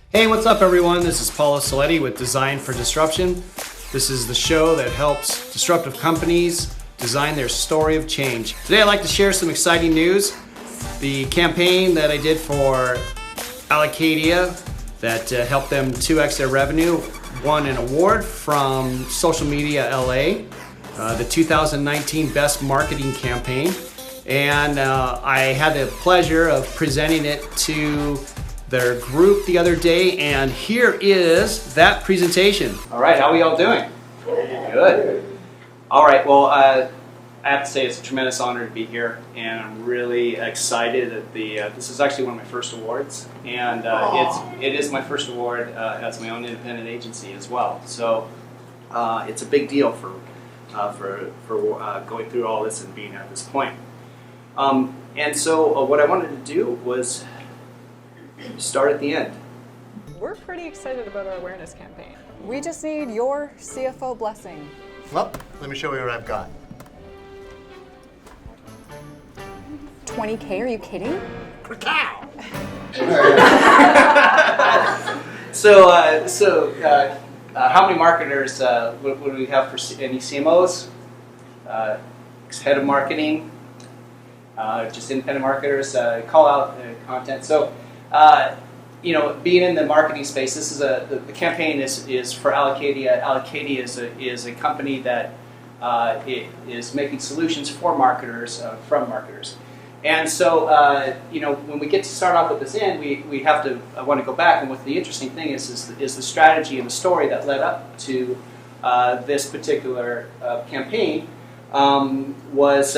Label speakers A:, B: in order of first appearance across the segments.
A: Hey, what's up everyone? This is Paulo Saletti with Design for Disruption. This is the show that helps disruptive companies design their story of change. Today I'd like to share some exciting news. The campaign that I did for Allocadia that helped them 2x their revenue won an award from Social Media LA, the 2019 Best Marketing Campaign. And I had the pleasure of presenting it to their group the other day, and here is that presentation. All right, how are we all doing? Good. All right, well, I have to say it's a tremendous honor to be here, and I'm really excited that this is actually one of my first awards, and it is my first award as my own independent agency as well. So it's a big deal for going through all this and being at this point. And so what I wanted to do was start at the end.
B: We're pretty excited about our awareness campaign. We just need your CFO blessing.
C: Well, let me show you what I've got.
B: 20K, are you kidding?
C: Cow!
A: So how many marketers would we have for any CMOs? Head of marketing, just independent marketers, call out content. So, being in the marketing space, this is the campaign is for Allocadia. Allocadia is a company that it is making solutions for marketers from marketers. And so, when we get to start off with this end, we have to want to go back. And what the interesting thing is the strategy and the story that led up to this particular campaign is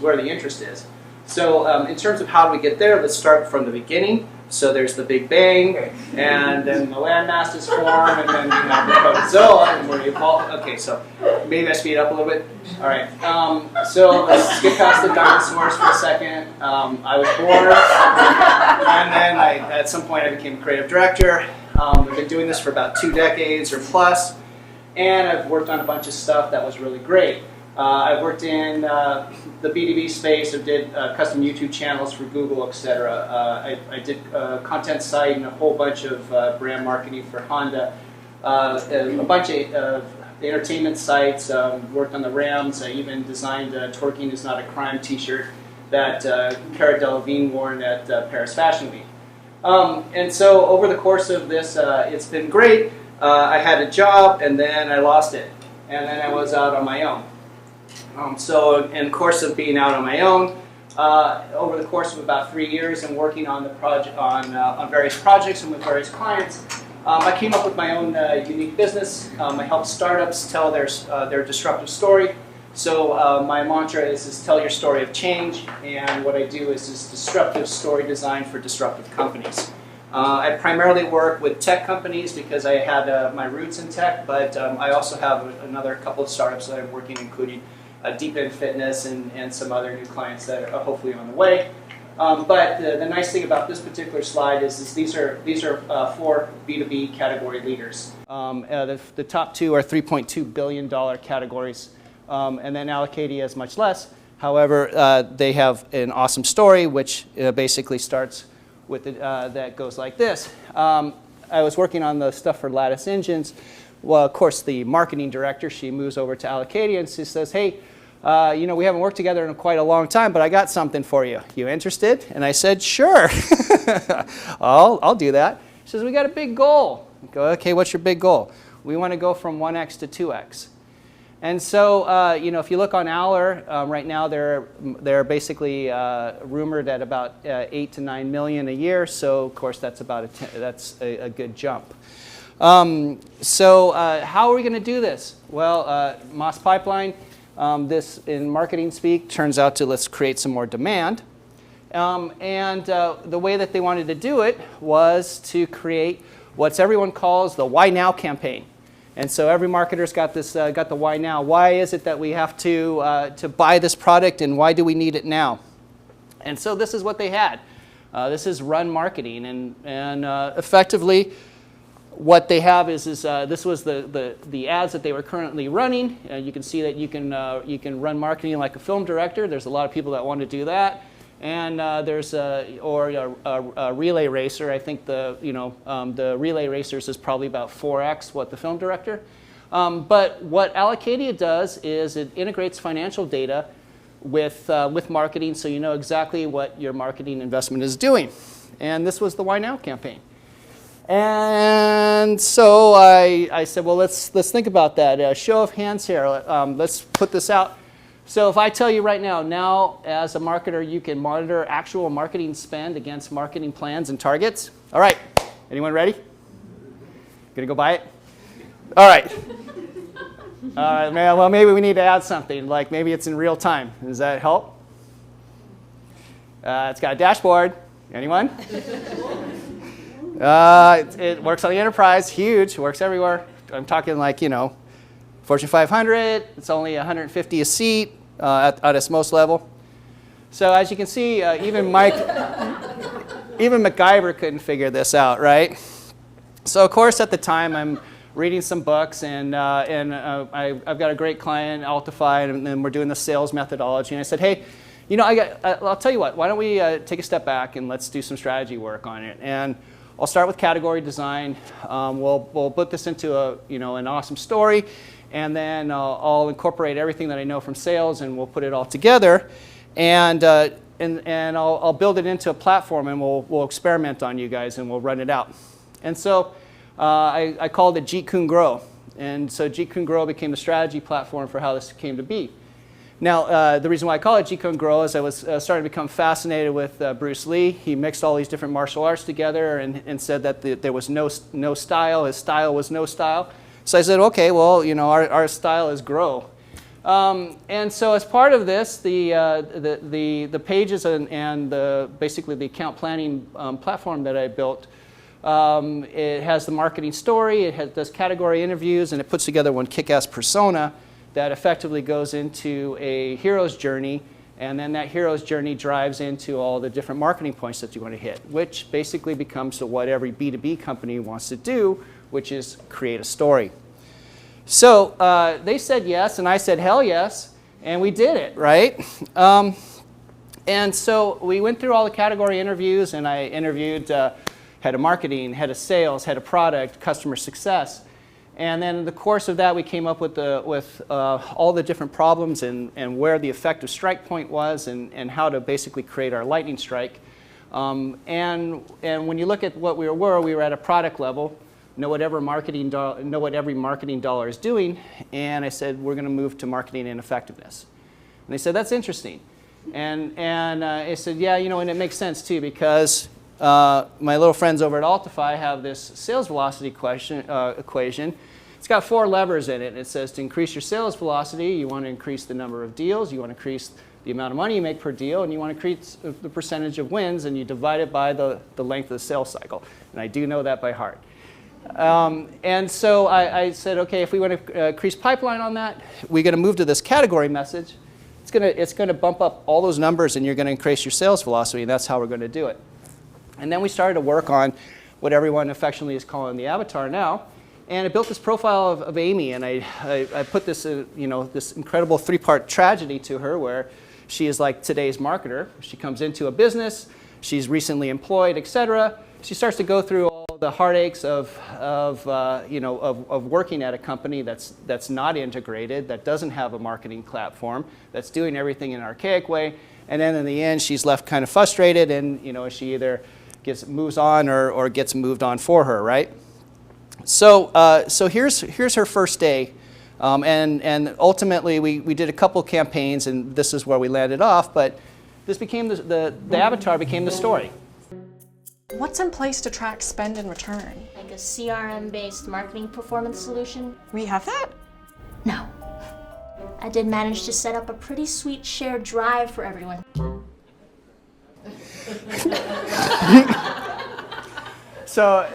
A: where the interest is. So in terms of how do we get there, let's start from the beginning. So there's the Big Bang, and then the landmass is formed, and then you have the protozoa, and where you evolve. Okay, so maybe I speed up a little bit. All right, so let's skip past the dinosaurs for a second. I was born, and then at some point I became a creative director. I've been doing this for about 2 decades or plus, and I've worked on a bunch of stuff that was really great. I've worked in the B2B space. I did custom YouTube channels for Google, etc. I did a content site and a whole bunch of brand marketing for Honda. A bunch of entertainment sites. Worked on the Rams. I even designed "Twerking is Not a Crime" T-shirt that Cara Delevingne wore at Paris Fashion Week. And so over the course of this, it's been great. I had a job and then I lost it, and then I was out on my own. So in the course of being out on my own, over the course of about 3 years and working on the project on various projects and with various clients, I came up with my own unique business. I help startups tell their disruptive story. So my mantra is tell your story of change, and what I do is disruptive story design for disruptive companies. I primarily work with tech companies because I had my roots in tech, but I also have another couple of startups that I'm working, including Deep in Fitness and some other new clients that are hopefully on the way. But the nice thing about this particular slide is these are 4 B2B category leaders. The top 2 are $3.2 billion categories, and then Allocadia is much less. However, they have an awesome story, which basically starts with that goes like this. I was working on the stuff for Lattice Engines. Well, of course, the marketing director, she moves over to Allocadia and she says, hey, we haven't worked together in quite a long time, but I got something for you. You interested? And I said, sure. I'll do that. She says, we got a big goal. I go, okay, what's your big goal? We want to go from 1x to 2x. And so, if you look on Aller, right now they're basically rumored at about 8 to 9 million a year. So, of course, that's a good jump. So, how are we going to do this? Well, Moss Pipeline, this in marketing speak turns out to let's create some more demand. And the way that they wanted to do it was to create what everyone calls the Why Now campaign. And so every marketer's got this, got the why now. Why is it that we have to buy this product, and why do we need it now? And so this is what they had. This is run marketing, and effectively, what they have is this was the ads that they were currently running. You can see that you can run marketing like a film director. There's a lot of people that want to do that. and there's a relay racer. I think the relay racers is probably about 4x what the film director. But what Allocadia does is it integrates financial data with marketing, so you know exactly what your marketing investment is doing. And this was the Why Now campaign. And so I said, well, let's think about that. Show of hands here. Let's put this out. So if I tell you right now as a marketer, you can monitor actual marketing spend against marketing plans and targets. All right, anyone ready? Gonna go buy it? All right. All right, man, well, maybe we need to add something, like maybe it's in real time. Does that help? It's got a dashboard. Anyone? It works on the enterprise, huge, works everywhere. I'm talking like, Fortune 500, it's only 150 a seat at its most level. So as you can see, even MacGyver couldn't figure this out, right? So of course at the time I'm reading some books and I've got a great client, Altify, and then we're doing the sales methodology. And I said, hey, I'll tell you what, why don't we take a step back and let's do some strategy work on it. And I'll start with category design. We'll put this into an awesome story, and then I'll incorporate everything that I know from sales, and we'll put it all together, and I'll build it into a platform, and we'll experiment on you guys, and we'll run it out. And so I called it Jeet Kune Grow, and so Jeet Kune Grow became the strategy platform for how this came to be. Now, the reason why I call it Jeet Kune Grow is I was starting to become fascinated with Bruce Lee. He mixed all these different martial arts together and said that there was no style. His style was no style. So I said, okay, well, our style is grow. And so as part of this, the pages and basically the account planning platform that I built, it has the marketing story, it does category interviews, and it puts together one kick-ass persona that effectively goes into a hero's journey, and then that hero's journey drives into all the different marketing points that you want to hit, which basically becomes what every B2B company wants to do, which is create a story. So they said yes, and I said hell yes, and we did it, right? And so we went through all the category interviews, and I interviewed head of marketing, head of sales, head of product, customer success. And then in the course of that, we came up with all the different problems and where the effective strike point was and how to basically create our lightning strike. And when you look at what we were at a product level, know what every marketing dollar is doing. And I said, we're going to move to marketing and effectiveness. And they said, that's interesting. And I said, yeah, and it makes sense too, because my little friends over at Altify have this sales velocity equation. It's got 4 levers in it. It says to increase your sales velocity, you want to increase the number of deals, you want to increase the amount of money you make per deal, and you want to increase the percentage of wins, and you divide it by the length of the sales cycle. And I do know that by heart. And so I said, okay, if we want to increase pipeline on that, we're going to move to this category message. It's going to bump up all those numbers, and you're going to increase your sales velocity, and that's how we're going to do it. And then we started to work on what everyone affectionately is calling the avatar now. And I built this profile of Amy, and I put this, this incredible 3-part tragedy to her, where she is like today's marketer. She comes into a business, she's recently employed, etc. She starts to go through all the heartaches of working at a company that's not integrated, that doesn't have a marketing platform, that's doing everything in an archaic way. And then in the end, she's left kind of frustrated, and she either moves on or gets moved on for her, right? So here's her first day, and ultimately we did a couple campaigns, and this is where we landed off. But this became the avatar became the story.
B: What's in place to track spend and return?
D: Like a CRM-based marketing performance solution?
B: We have that?
D: No. I did manage to set up a pretty sweet shared drive for everyone.
A: So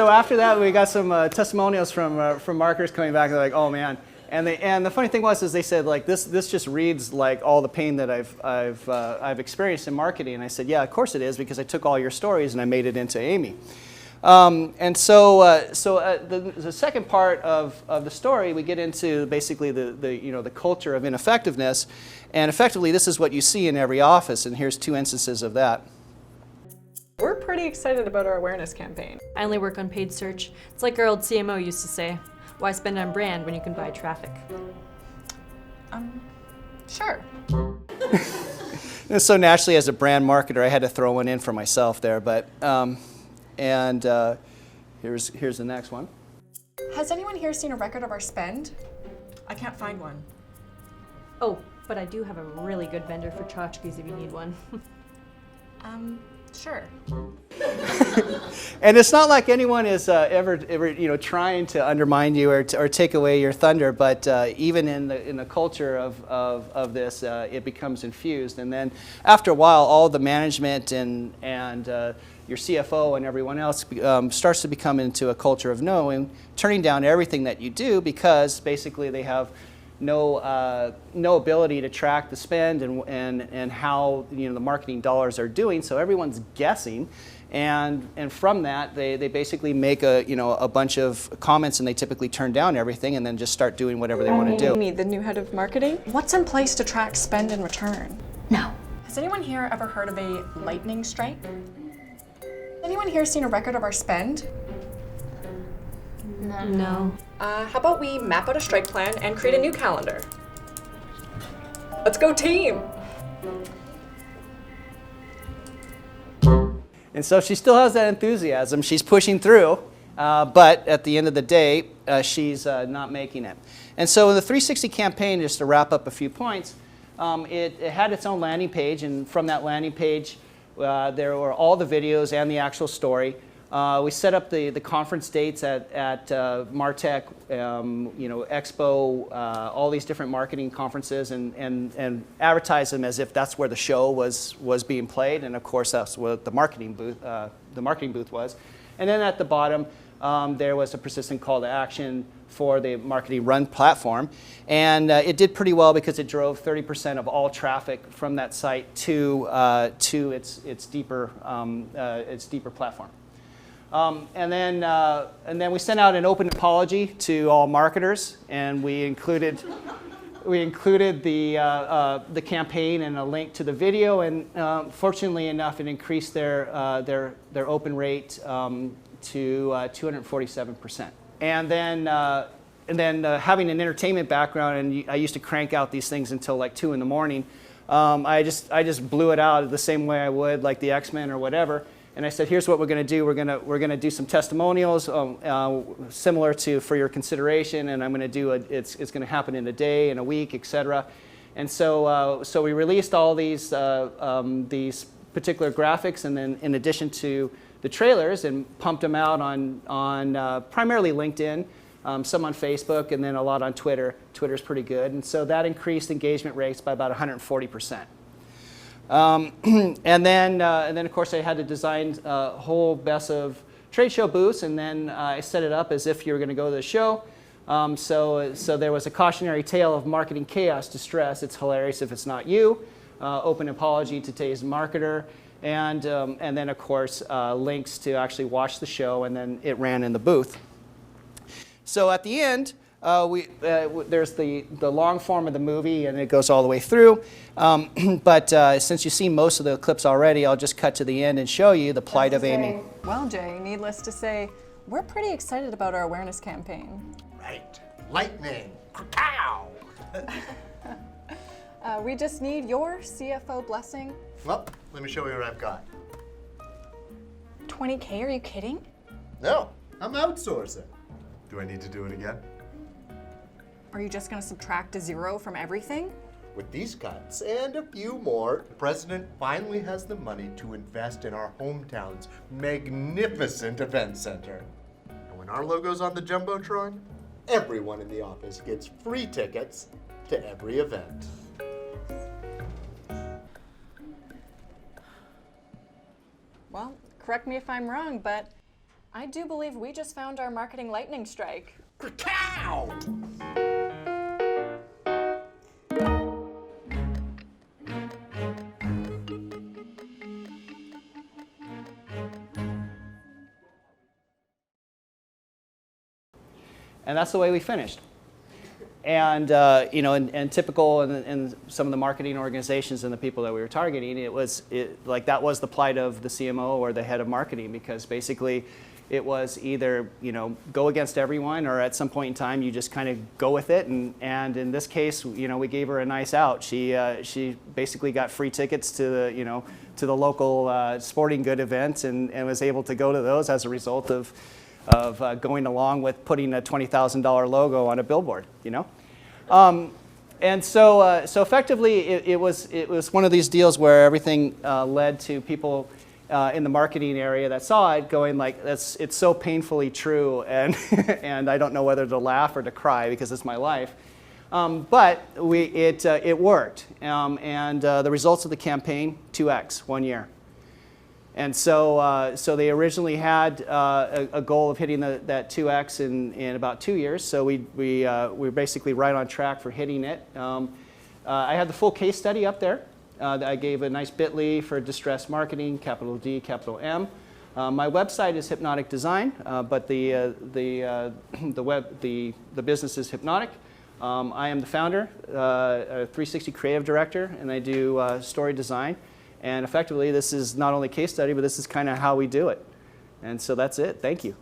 A: after that, we got some testimonials from marketers coming back. They're like, "Oh man!" And the funny thing was, is they said like this just reads like all the pain that I've experienced in marketing. And I said, "Yeah, of course it is, because I took all your stories and I made it into Amy." And so, the second part of the story, we get into basically the culture of ineffectiveness, and effectively this is what you see in every office, and here's 2 instances of that.
B: We're pretty excited about our awareness campaign.
E: I only work on paid search. It's like our old CMO used to say, why spend on brand when you can buy traffic?
B: Sure.
A: And so naturally, as a brand marketer, I had to throw one in for myself there, but here's the next one.
B: Has anyone here seen a record of our spend? I can't find one.
E: Oh, but I do have a really good vendor for tchotchkes if you need one.
B: Sure.
A: And it's not like anyone is ever trying to undermine you or take away your thunder, but even in the culture of this, it becomes infused. And then after a while, all the management and your CFO and everyone else starts to become into a culture of turning down everything that you do, because basically they have no ability to track the spend and how the marketing dollars are doing. So everyone's guessing, and from that they basically make a bunch of comments, and they typically turn down everything and then just start doing whatever they want to do.
B: Amy, the new head of marketing? What's in place to track spend and return?
D: No.
B: Has anyone here ever heard of a lightning strike? Anyone here seen a record of our spend?
E: No.
B: How about we map out a strike plan and create a new calendar? Let's go team!
A: And so she still has that enthusiasm. She's pushing through, but at the end of the day, she's not making it. And so in the 360 campaign, just to wrap up a few points, it had its own landing page, and from that landing page, there were all the videos and the actual story. We set up the conference dates at Martech, Expo, all these different marketing conferences, and advertised them as if that's where the show was being played, and of course that's what the marketing booth was. And then at the bottom, there was a persistent call to action for the marketing run platform, and it did pretty well because it drove 30% of all traffic from that site to its deeper platform. And then we sent out an open apology to all marketers, and we included the campaign and a link to the video, and fortunately enough, it increased their open rate to 247%. And then having an entertainment background, and I used to crank out these things until like 2 in the morning. I just blew it out the same way I would like the X-Men or whatever. And I said, here's what we're going to do. We're going to do some testimonials similar to for your consideration, and I'm going to do it's going to happen in a day, in a week, etc. And so we released all these particular graphics, and then in addition to the trailers, and pumped them out on primarily LinkedIn, some on Facebook, and then a lot on Twitter. Twitter's pretty good, and so that increased engagement rates by about 140%. And then of course I had to design a whole mess of trade show booths, and then I set it up as if you were going to go to the show. So there was a cautionary tale of marketing chaos distress. It's hilarious if it's not you. Open apology to today's marketer, and then of course links to actually watch the show, and then it ran in the booth. So at the end, there's the long form of the movie, and it goes all the way through. But since you've seen most of the clips already, I'll just cut to the end and show you the plight of Amy.
B: Well, Jay, needless to say, we're pretty excited about our awareness campaign.
C: Right. Lightning. Cow.
B: We just need your CFO blessing.
C: Well, let me show you what I've got.
B: 20K, are you kidding?
C: No, I'm outsourcing. Do I need to do it again?
B: Are you just going to subtract a 0 from everything?
C: With these cuts and a few more, the president finally has the money to invest in our hometown's magnificent event center. And when our logo's on the Jumbotron, everyone in the office gets free tickets to every event.
B: Well, correct me if I'm wrong, but I do believe we just found our marketing lightning strike.
C: Cow!
A: And that's the way we finished. And and typical in some of the marketing organizations and the people that we were targeting, that was the plight of the CMO or the head of marketing, because basically it was either go against everyone, or at some point in time you just kind of go with it. And in this case, we gave her a nice out. She basically got free tickets to the local sporting good event, and was able to go to those as a result of going along with putting a $20,000 logo on a billboard, and so effectively it was one of these deals where everything led to people in the marketing area that saw it going like, it's so painfully true, and and I don't know whether to laugh or to cry because it's my life. But it worked, and the results of the campaign, 2x, 1 year. And so they originally had a goal of hitting that 2x in about 2 years. So we're basically right on track for hitting it. I had the full case study up there. I gave a nice bit.ly for distress marketing, capital D, capital M. My website is Hypnotic Design, but the business is Hypnotic. I am the founder, a 360 creative director, and I do story design. And effectively, this is not only case study, but this is kind of how we do it. And so that's it. Thank you.